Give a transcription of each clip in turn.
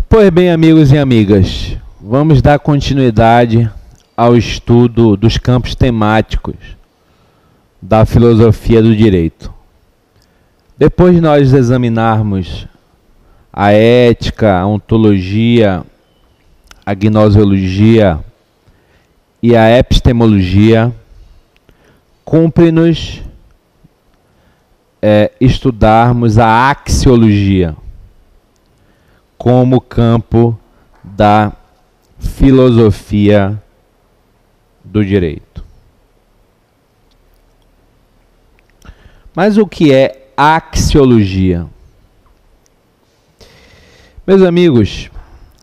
Pois bem, amigos e amigas, vamos dar continuidade ao estudo dos campos temáticos da filosofia do direito. Depois de nós examinarmos a ética, a ontologia, a gnoseologia e a epistemologia, cumpre-nos estudarmos a axiologia como campo da filosofia do direito. Mas o que é axiologia? Meus amigos,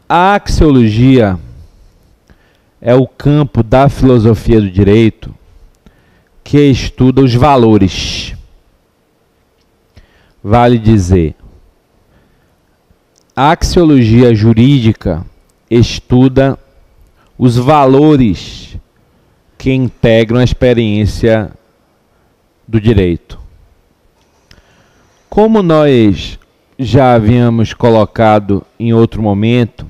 a axiologia é o campo da filosofia do direito que estuda os valores. Vale dizer, a axiologia jurídica estuda os valores que integram a experiência do direito. Como nós já havíamos colocado em outro momento,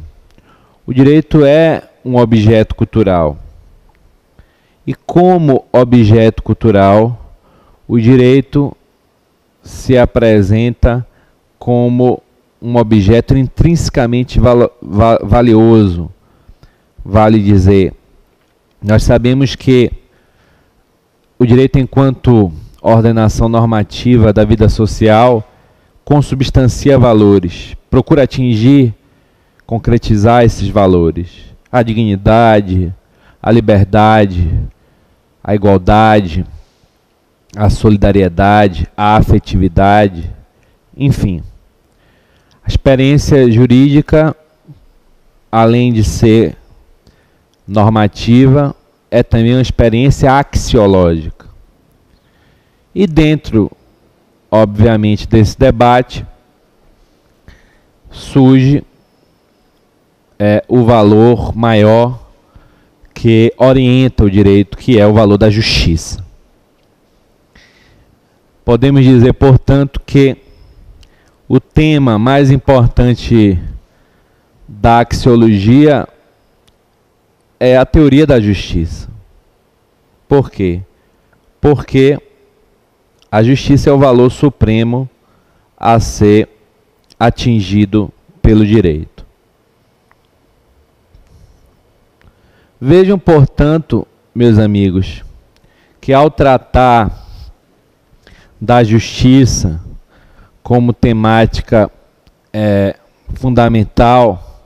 o direito é um objeto cultural. E como objeto cultural, o direito se apresenta como um objeto intrinsecamente valioso. Vale dizer, nós sabemos que o direito, enquanto ordenação normativa da vida social, consubstancia valores, procura atingir, concretizar esses valores. A dignidade, a liberdade, a igualdade, a solidariedade, a afetividade, enfim. A experiência jurídica, além de ser normativa, é também uma experiência axiológica. E dentro, obviamente, desse debate, surge o valor maior que orienta o direito, que é o valor da justiça. Podemos dizer, portanto, que o tema mais importante da axiologia é a teoria da justiça. Por quê? Porque a justiça é o valor supremo a ser atingido pelo direito. Vejam, portanto, meus amigos, que ao tratar da justiça como temática fundamental,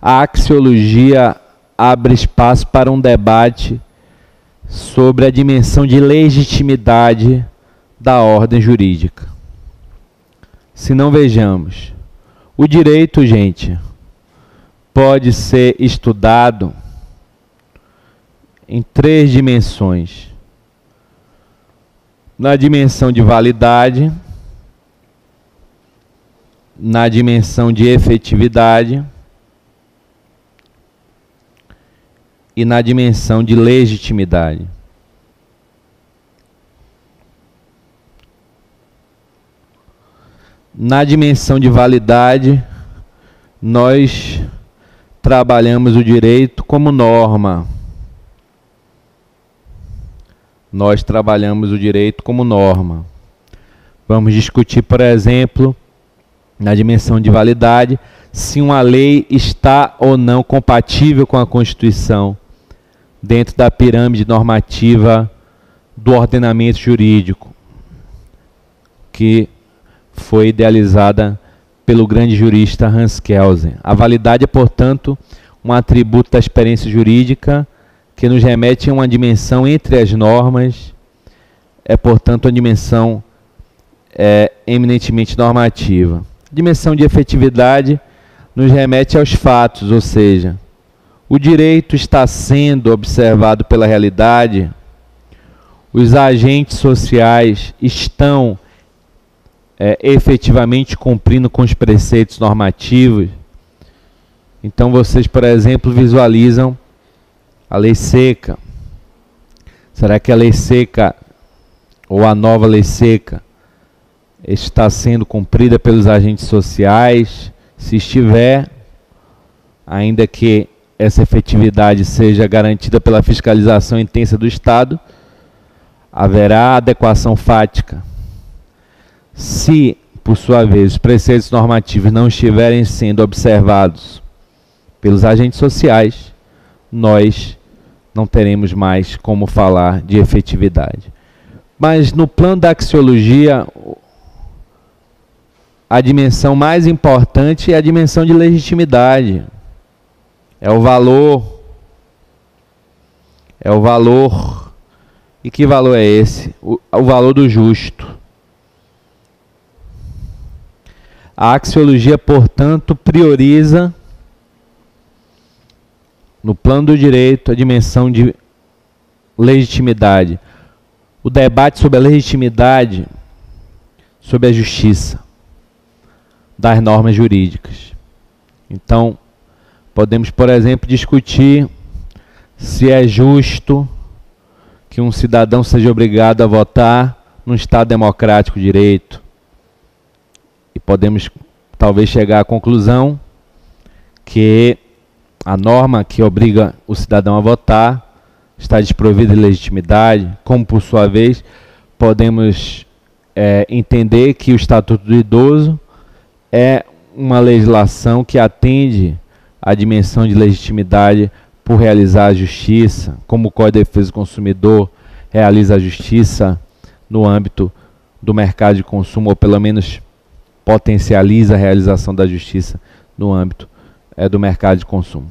a axiologia abre espaço para um debate sobre a dimensão de legitimidade da ordem jurídica. Se não, vejamos, o direito, gente, pode ser estudado em três dimensões. Na dimensão de validade, na dimensão de efetividade e na dimensão de legitimidade. Na dimensão de validade, nós trabalhamos o direito como norma. Nós trabalhamos o direito como norma. Vamos discutir, por exemplo, na dimensão de validade, se uma lei está ou não compatível com a Constituição dentro da pirâmide normativa do ordenamento jurídico, que foi idealizada pelo grande jurista Hans Kelsen. A validade é, portanto, um atributo da experiência jurídica que nos remete a uma dimensão entre as normas, é, portanto, uma dimensão eminentemente normativa. A dimensão de efetividade nos remete aos fatos, ou seja, o direito está sendo observado pela realidade, os agentes sociais estão efetivamente cumprindo com os preceitos normativos. Então vocês, por exemplo, visualizam a lei seca. Será que a lei seca ou a nova lei seca está sendo cumprida pelos agentes sociais? Se estiver, ainda que essa efetividade seja garantida pela fiscalização intensa do Estado, haverá adequação fática. Se, por sua vez, os preceitos normativos não estiverem sendo observados pelos agentes sociais, nós não teremos mais como falar de efetividade. Mas no plano da axiologia, a dimensão mais importante é a dimensão de legitimidade. É o valor. É o valor. E que valor é esse? O valor do justo. A axiologia, portanto, prioriza, no plano do direito, a dimensão de legitimidade. O debate sobre a legitimidade, sobre a justiça das normas jurídicas. Então, podemos, por exemplo, discutir se é justo que um cidadão seja obrigado a votar num Estado democrático de direito. E podemos, talvez, chegar à conclusão que a norma que obriga o cidadão a votar está desprovida de legitimidade, como, por sua vez, podemos entender que o Estatuto do Idoso é uma legislação que atende à dimensão de legitimidade por realizar a justiça, como o Código de Defesa do Consumidor realiza a justiça no âmbito do mercado de consumo, ou pelo menos potencializa a realização da justiça no âmbito do mercado de consumo.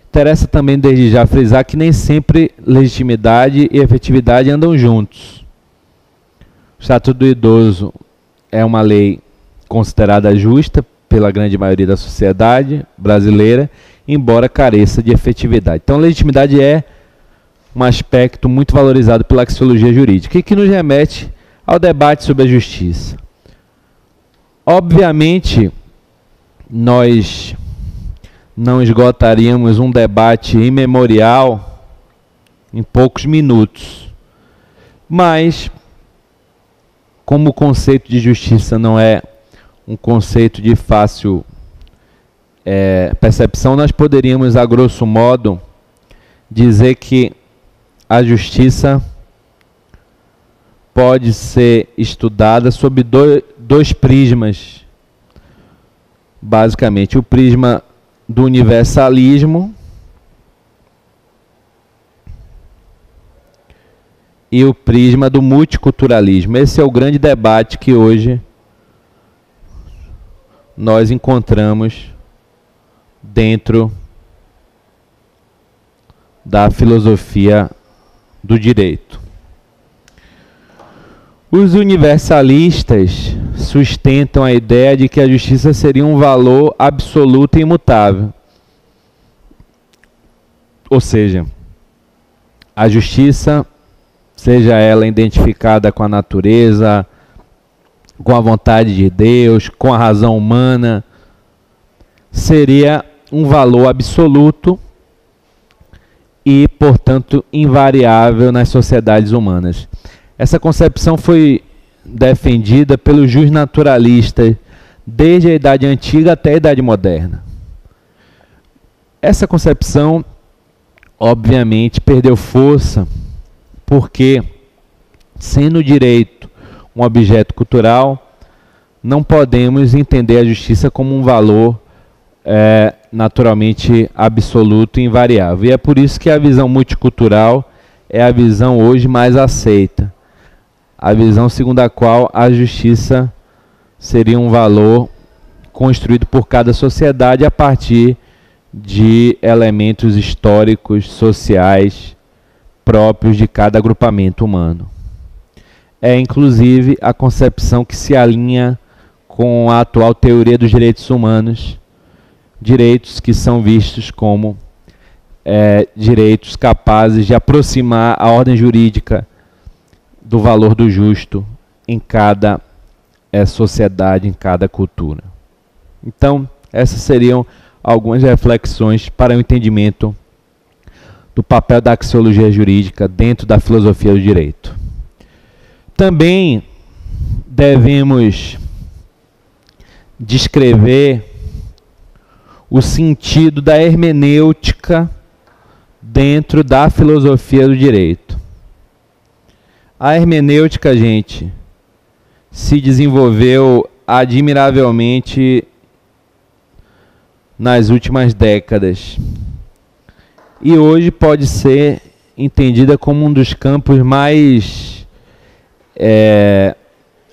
Interessa também, desde já, frisar que nem sempre legitimidade e efetividade andam juntos. O Estatuto do Idoso é uma lei considerada justa pela grande maioria da sociedade brasileira, embora careça de efetividade. Então, legitimidade é um aspecto muito valorizado pela axiologia jurídica e que nos remete ao debate sobre a justiça. Obviamente, nós não esgotaríamos um debate imemorial em poucos minutos, mas, como o conceito de justiça não é um conceito de fácil percepção, nós poderíamos, a grosso modo, dizer que a justiça pode ser estudada sob dois prismas, basicamente. O prisma do universalismo e o prisma do multiculturalismo. Esse é o grande debate que hoje nós encontramos dentro da filosofia do direito. Os universalistas sustentam a ideia de que a justiça seria um valor absoluto e imutável. Ou seja, a justiça, seja ela identificada com a natureza, com a vontade de Deus, com a razão humana, seria um valor absoluto e, portanto, invariável nas sociedades humanas. Essa concepção foi defendida pelos justnaturalistas desde a Idade Antiga até a Idade Moderna. Essa concepção, obviamente, perdeu força porque, sendo o direito um objeto cultural, não podemos entender a justiça como um valor naturalmente absoluto e invariável. E é por isso que a visão multicultural é a visão hoje mais aceita. A visão segundo a qual a justiça seria um valor construído por cada sociedade a partir de elementos históricos, sociais, próprios de cada agrupamento humano. É, inclusive, a concepção que se alinha com a atual teoria dos direitos humanos, direitos que são vistos como direitos capazes de aproximar a ordem jurídica do valor do justo em cada sociedade, em cada cultura. Então, essas seriam algumas reflexões para o entendimento do papel da axiologia jurídica dentro da filosofia do direito. Também devemos descrever o sentido da hermenêutica dentro da filosofia do direito. A hermenêutica, gente, se desenvolveu admiravelmente nas últimas décadas e hoje pode ser entendida como um dos campos mais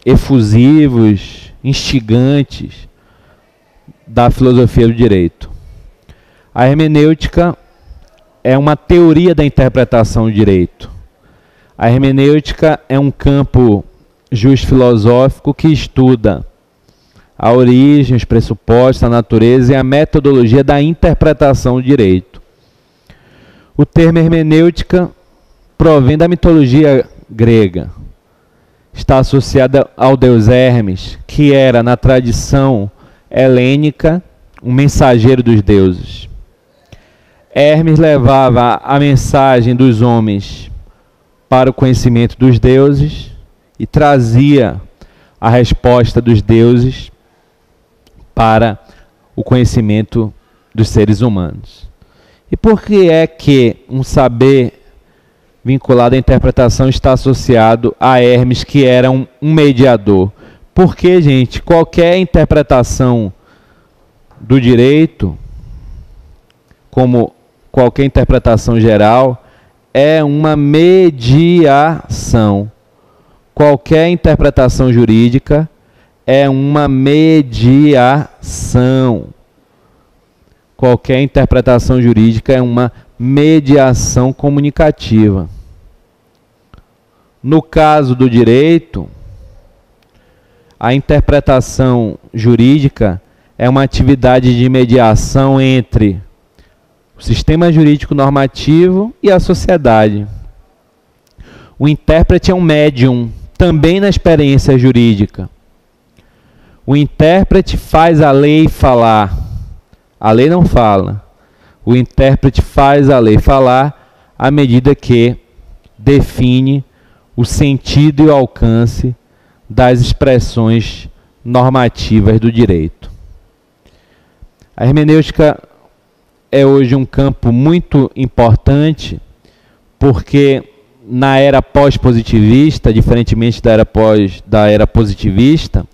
efusivos, instigantes da filosofia do direito. A hermenêutica é uma teoria da interpretação do direito. A hermenêutica é um campo justo-filosófico que estuda a origem, os pressupostos, a natureza e a metodologia da interpretação do direito. O termo hermenêutica provém da mitologia grega. Está associada ao deus Hermes, que era, na tradição helênica, um mensageiro dos deuses. Hermes levava a mensagem dos homens para o conhecimento dos deuses e trazia a resposta dos deuses para o conhecimento dos seres humanos. E por que é que um saber vinculado à interpretação está associado a Hermes, que era um mediador? Porque, gente, qualquer interpretação do direito, como qualquer interpretação geral, é uma mediação. Qualquer interpretação jurídica é uma mediação. Qualquer interpretação jurídica é uma mediação comunicativa. No caso do direito, a interpretação jurídica é uma atividade de mediação entre o sistema jurídico normativo e a sociedade. O intérprete é um médium, também na experiência jurídica. O intérprete faz a lei falar. A lei não fala. O intérprete faz a lei falar à medida que define o sentido e o alcance das expressões normativas do direito. A hermenêutica é hoje um campo muito importante, porque na era pós-positivista, diferentemente da era positivista,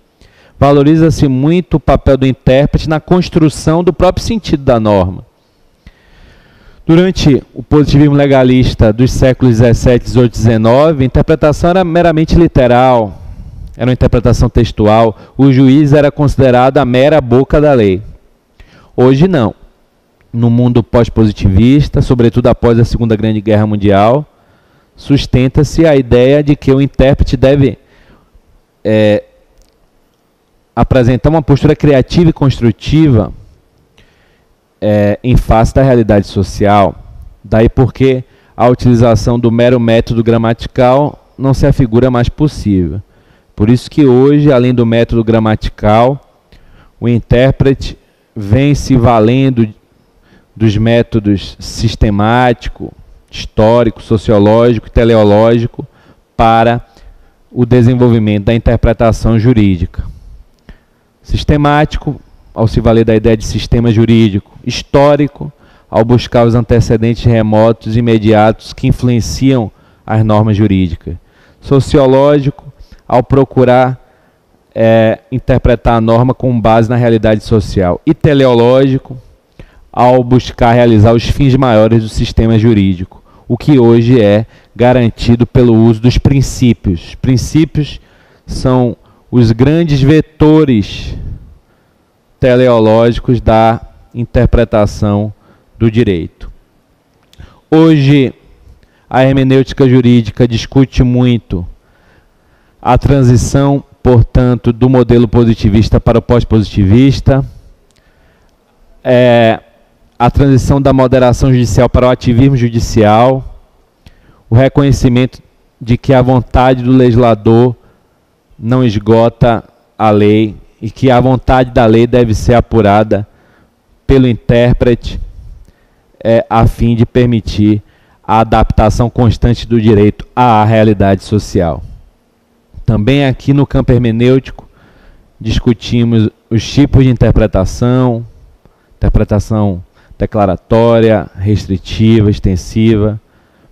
valoriza-se muito o papel do intérprete na construção do próprio sentido da norma. Durante o positivismo legalista dos séculos XVII, XVIII e XIX, a interpretação era meramente literal, era uma interpretação textual, o juiz era considerado a mera boca da lei. Hoje não. No mundo pós-positivista, sobretudo após a Segunda Grande Guerra Mundial, sustenta-se a ideia de que o intérprete deve apresentar uma postura criativa e construtiva em face da realidade social. Daí porque a utilização do mero método gramatical não se afigura mais possível. Por isso que hoje, além do método gramatical, o intérprete vem se valendo dos métodos sistemático, histórico, sociológico e teleológico para o desenvolvimento da interpretação jurídica. Sistemático, ao se valer da ideia de sistema jurídico. Histórico, ao buscar os antecedentes remotos e imediatos que influenciam as normas jurídicas. Sociológico, ao procurar interpretar a norma com base na realidade social. E teleológico, ao buscar realizar os fins maiores do sistema jurídico, o que hoje é garantido pelo uso dos princípios. Princípios são os grandes vetores teleológicos da interpretação do direito. Hoje, a hermenêutica jurídica discute muito a transição, portanto, do modelo positivista para o pós-positivista, a transição da moderação judicial para o ativismo judicial, o reconhecimento de que a vontade do legislador não esgota a lei e que a vontade da lei deve ser apurada pelo intérprete a fim de permitir a adaptação constante do direito à realidade social. Também aqui no campo hermenêutico discutimos os tipos de interpretação, interpretação declaratória, restritiva, extensiva,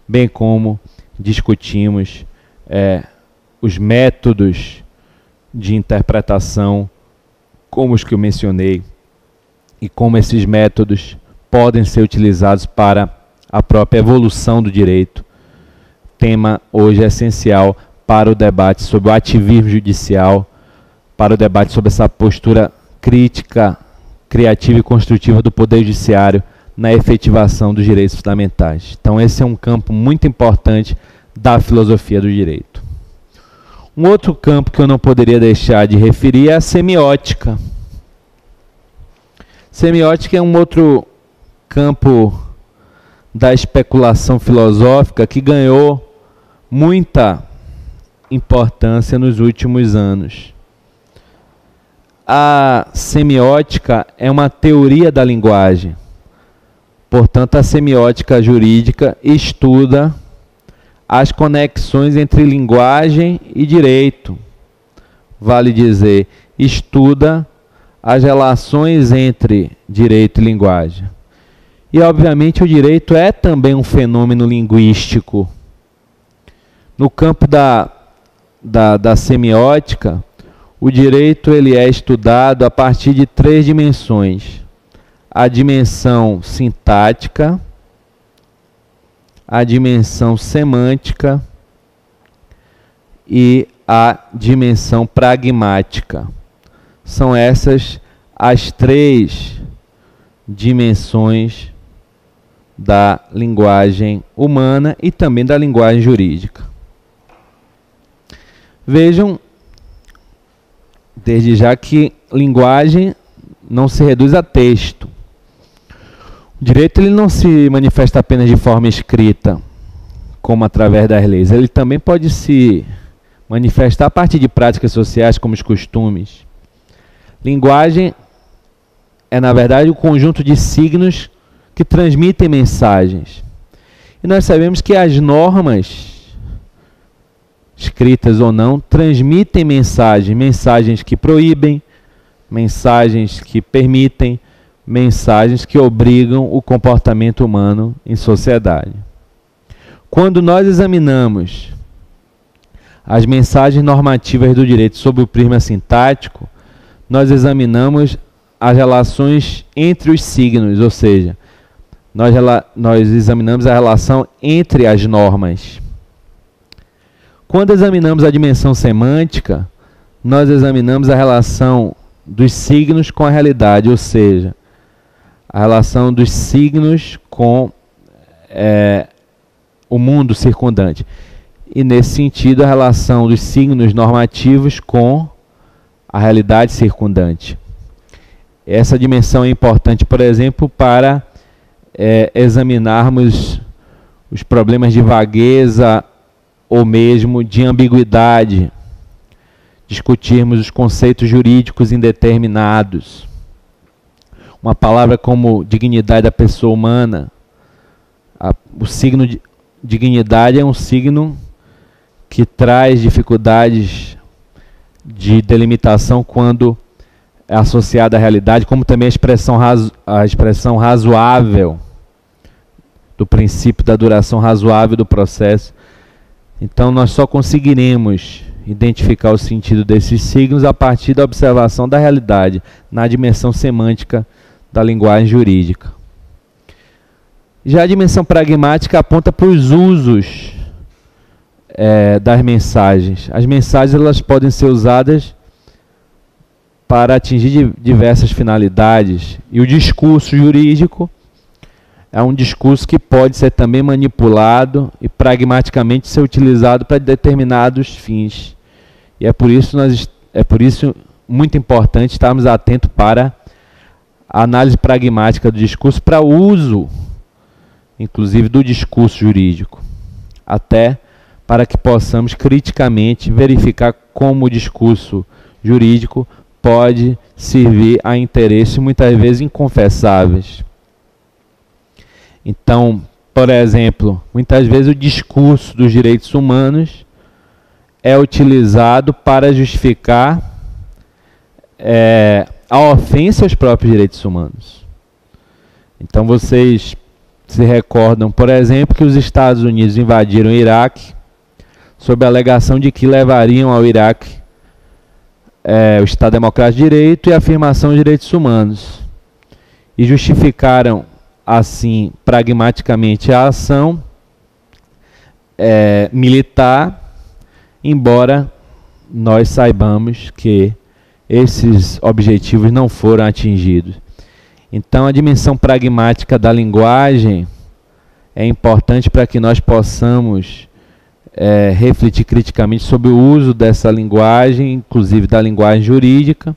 bem como discutimos os métodos de interpretação, como os que eu mencionei, e como esses métodos podem ser utilizados para a própria evolução do direito. Tema hoje essencial para o debate sobre o ativismo judicial, para o debate sobre essa postura crítica, criativa e construtiva do Poder Judiciário na efetivação dos direitos fundamentais. Então esse é um campo muito importante da filosofia do direito. Um outro campo que eu não poderia deixar de referir é a semiótica. Semiótica é um outro campo da especulação filosófica que ganhou muita importância nos últimos anos. A semiótica é uma teoria da linguagem. Portanto, a semiótica jurídica estuda as conexões entre linguagem e direito. Vale dizer, estuda as relações entre direito e linguagem. E, obviamente, o direito é também um fenômeno linguístico. No campo da semiótica, o direito ele é estudado a partir de 3 dimensões. A dimensão sintática, a dimensão semântica e a dimensão pragmática. São essas as 3 dimensões da linguagem humana e também da linguagem jurídica. Vejam, desde já, que linguagem não se reduz a texto. O direito ele não se manifesta apenas de forma escrita, como através das leis. Ele também pode se manifestar a partir de práticas sociais, como os costumes. Linguagem é, na verdade, o conjunto de signos que transmitem mensagens. E nós sabemos que as normas, escritas ou não, transmitem mensagens que proíbem, mensagens que permitem, mensagens que obrigam o comportamento humano em sociedade. Quando nós examinamos as mensagens normativas do direito sob o prisma sintático, nós examinamos as relações entre os signos, ou seja, nós examinamos a relação entre as normas. Quando examinamos a dimensão semântica, nós examinamos a relação dos signos com a realidade, ou seja, a relação dos signos com o mundo circundante. E, nesse sentido, a relação dos signos normativos com a realidade circundante. Essa dimensão é importante, por exemplo, para examinarmos os problemas de vagueza ou mesmo de ambiguidade, discutirmos os conceitos jurídicos indeterminados. Uma palavra como dignidade da pessoa humana, o signo de dignidade é um signo que traz dificuldades de delimitação quando é associada à realidade, como também a expressão razoável, do princípio da duração razoável do processo. Então, nós só conseguiremos identificar o sentido desses signos a partir da observação da realidade, na dimensão semântica da linguagem jurídica. Já a dimensão pragmática aponta para os usos das mensagens. As mensagens elas podem ser usadas para atingir diversas finalidades, e o discurso jurídico é um discurso que pode ser também manipulado e pragmaticamente ser utilizado para determinados fins. E é por isso muito importante estarmos atentos para a análise pragmática do discurso, para o uso, inclusive, do discurso jurídico, até para que possamos criticamente verificar como o discurso jurídico pode servir a interesses muitas vezes inconfessáveis. Então, por exemplo, muitas vezes o discurso dos direitos humanos é utilizado para justificar a ofensa aos próprios direitos humanos. Então vocês se recordam, por exemplo, que os Estados Unidos invadiram o Iraque sob a alegação de que levariam ao Iraque o Estado Democrático de Direito e a afirmação dos direitos humanos. E justificaram, assim, pragmaticamente a ação militar, embora nós saibamos que esses objetivos não foram atingidos. Então, a dimensão pragmática da linguagem é importante para que nós possamos refletir criticamente sobre o uso dessa linguagem, inclusive da linguagem jurídica,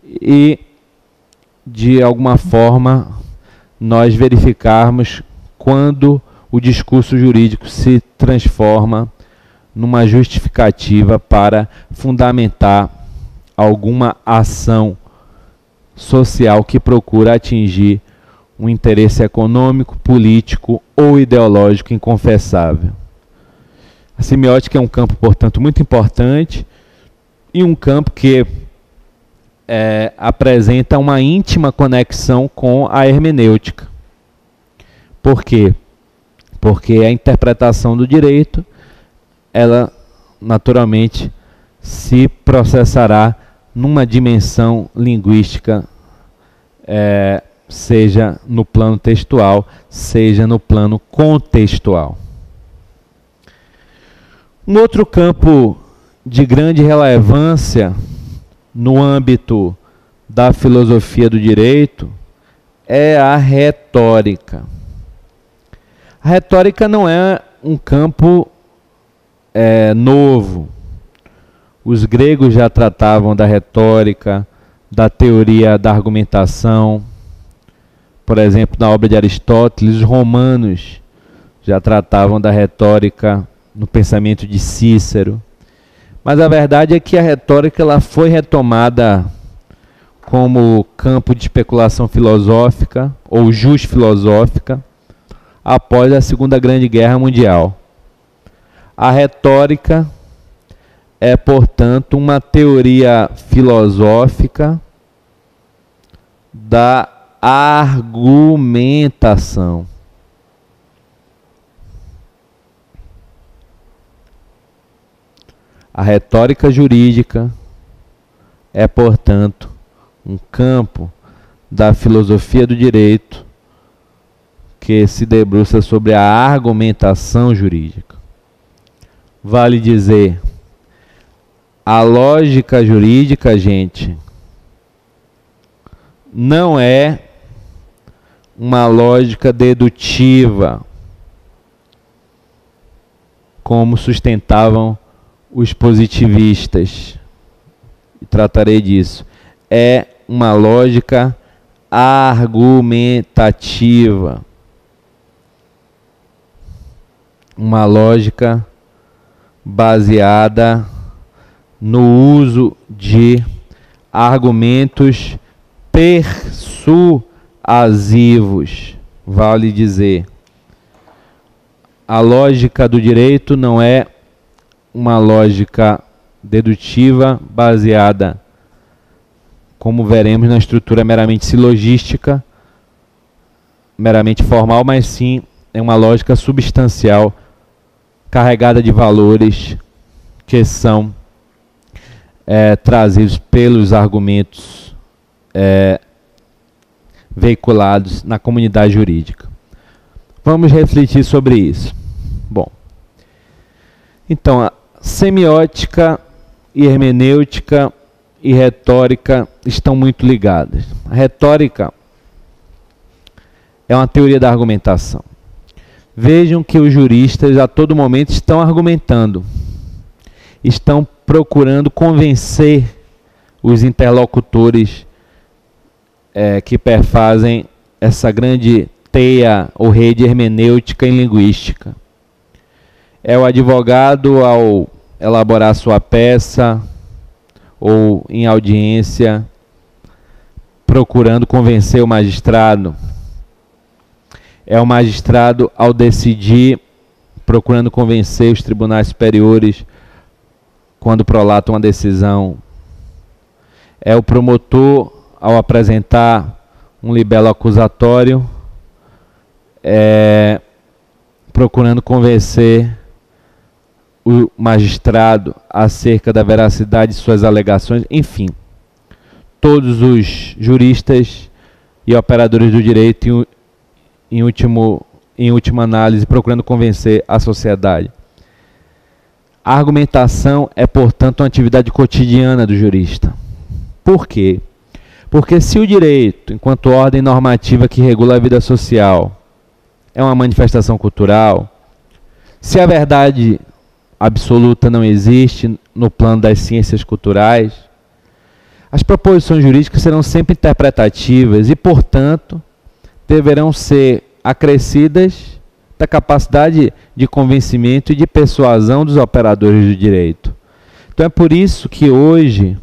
e, de alguma forma, nós verificarmos quando o discurso jurídico se transforma numa justificativa para fundamentar alguma ação social que procura atingir um interesse econômico, político ou ideológico inconfessável. A semiótica é um campo, portanto, muito importante e um campo que apresenta uma íntima conexão com a hermenêutica. Por quê? Porque a interpretação do direito, ela naturalmente se processará numa dimensão linguística, seja no plano textual, seja no plano contextual. Um outro campo de grande relevância no âmbito da filosofia do direito é a retórica. A retórica não é um campo novo. Os gregos já tratavam da retórica, da teoria da argumentação. Por exemplo, na obra de Aristóteles, os romanos já tratavam da retórica no pensamento de Cícero. Mas a verdade é que a retórica ela foi retomada como campo de especulação filosófica ou filosófica após a Segunda Grande Guerra Mundial. A retórica é, portanto, uma teoria filosófica da argumentação. A retórica jurídica é, portanto, um campo da filosofia do direito que se debruça sobre a argumentação jurídica. Vale dizer, a lógica jurídica, gente, não é uma lógica dedutiva, como sustentavam os positivistas. E tratarei disso. É uma lógica argumentativa. Uma lógica baseada no uso de argumentos persuasivos. Vale dizer, a lógica do direito não é uma lógica dedutiva baseada, como veremos, na estrutura meramente silogística, meramente formal, mas sim é uma lógica substancial, carregada de valores que são trazidos pelos argumentos veiculados na comunidade jurídica. Vamos refletir sobre isso. Bom, então, a semiótica e hermenêutica e retórica estão muito ligadas. A retórica é uma teoria da argumentação. Vejam que os juristas a todo momento estão argumentando, estão procurando convencer os interlocutores que perfazem essa grande teia ou rede hermenêutica e linguística. É o advogado, ao elaborar sua peça ou em audiência, procurando convencer o magistrado. É o magistrado, ao decidir, procurando convencer os tribunais superiores quando prolata uma decisão. É o promotor, ao apresentar um libelo acusatório, procurando convencer o magistrado acerca da veracidade de suas alegações, enfim, todos os juristas e operadores do direito, em última análise, procurando convencer a sociedade. A argumentação é, portanto, uma atividade cotidiana do jurista. Por quê? Porque se o direito, enquanto ordem normativa que regula a vida social, é uma manifestação cultural, se a verdade absoluta não existe no plano das ciências culturais, as proposições jurídicas serão sempre interpretativas e, portanto, deverão ser acrescidas da capacidade de convencimento e de persuasão dos operadores do direito. Então é por isso que hoje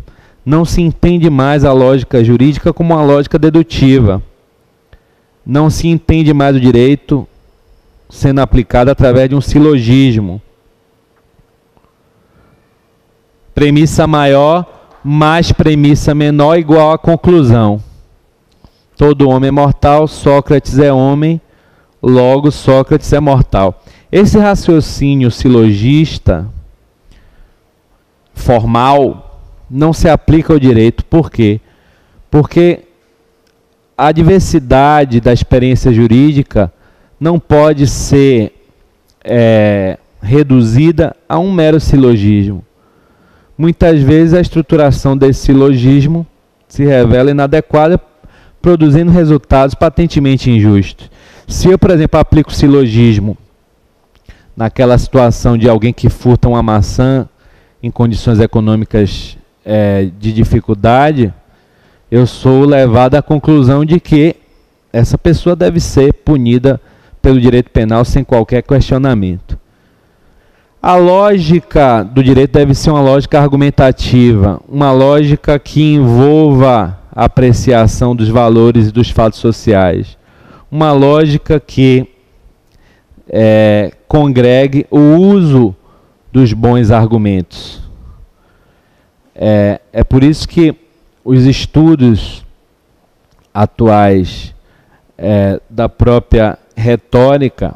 não se entende mais a lógica jurídica como uma lógica dedutiva. Não se entende mais o direito sendo aplicado através de um silogismo. Premissa maior mais premissa menor igual a conclusão. Todo homem é mortal, Sócrates é homem, logo Sócrates é mortal. Esse raciocínio silogista formal não se aplica ao direito. Por quê? Porque a diversidade da experiência jurídica não pode ser reduzida a um mero silogismo. Muitas vezes a estruturação desse silogismo se revela inadequada, produzindo resultados patentemente injustos. Se eu, por exemplo, aplico o silogismo naquela situação de alguém que furta uma maçã em condições econômicas de dificuldade, eu sou levado à conclusão de que essa pessoa deve ser punida pelo direito penal sem qualquer questionamento. A lógica do direito deve ser uma lógica argumentativa, uma lógica que envolva a apreciação dos valores e dos fatos sociais, uma lógica que congregue o uso dos bons argumentos. É por isso que os estudos atuais da própria retórica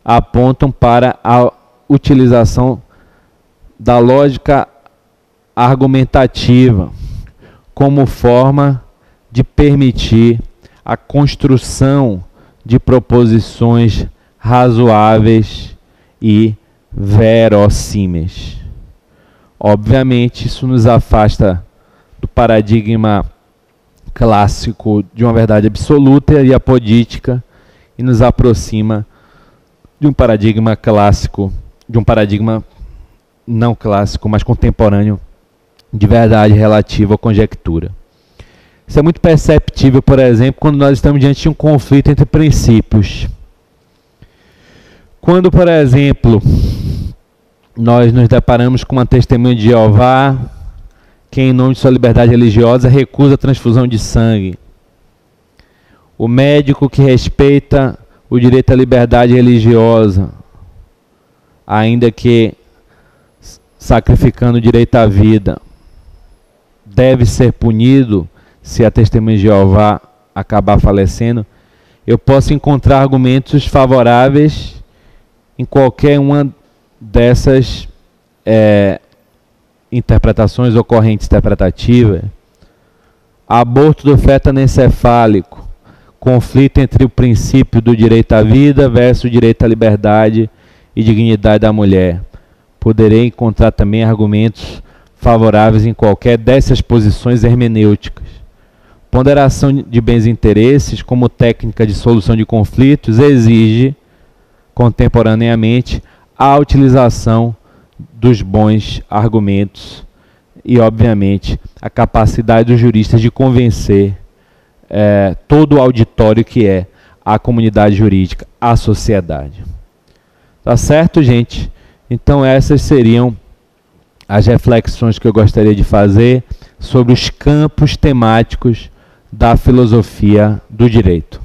apontam para a utilização da lógica argumentativa como forma de permitir a construção de proposições razoáveis e verossímeis. Obviamente, isso nos afasta do paradigma clássico de uma verdade absoluta e apodítica e nos aproxima de um paradigma clássico, de um paradigma não clássico, mas contemporâneo, de verdade relativa à conjectura. Isso é muito perceptível, por exemplo, quando nós estamos diante de um conflito entre princípios. Quando, por exemplo, nós nos deparamos com uma testemunha de Jeová, que em nome de sua liberdade religiosa recusa a transfusão de sangue. O médico que respeita o direito à liberdade religiosa, ainda que sacrificando o direito à vida, deve ser punido se a testemunha de Jeová acabar falecendo. Eu posso encontrar argumentos favoráveis em qualquer uma dessas interpretações ou correntes interpretativas. Aborto do feto anencefálico, conflito entre o princípio do direito à vida versus o direito à liberdade e dignidade da mulher. Poderei encontrar também argumentos favoráveis em qualquer dessas posições hermenêuticas. Ponderação de bens e interesses como técnica de solução de conflitos exige, contemporaneamente, a utilização dos bons argumentos e, obviamente, a capacidade dos juristas de convencer todo o auditório que é a comunidade jurídica, a sociedade. Tá certo, gente? Então essas seriam as reflexões que eu gostaria de fazer sobre os campos temáticos da filosofia do direito.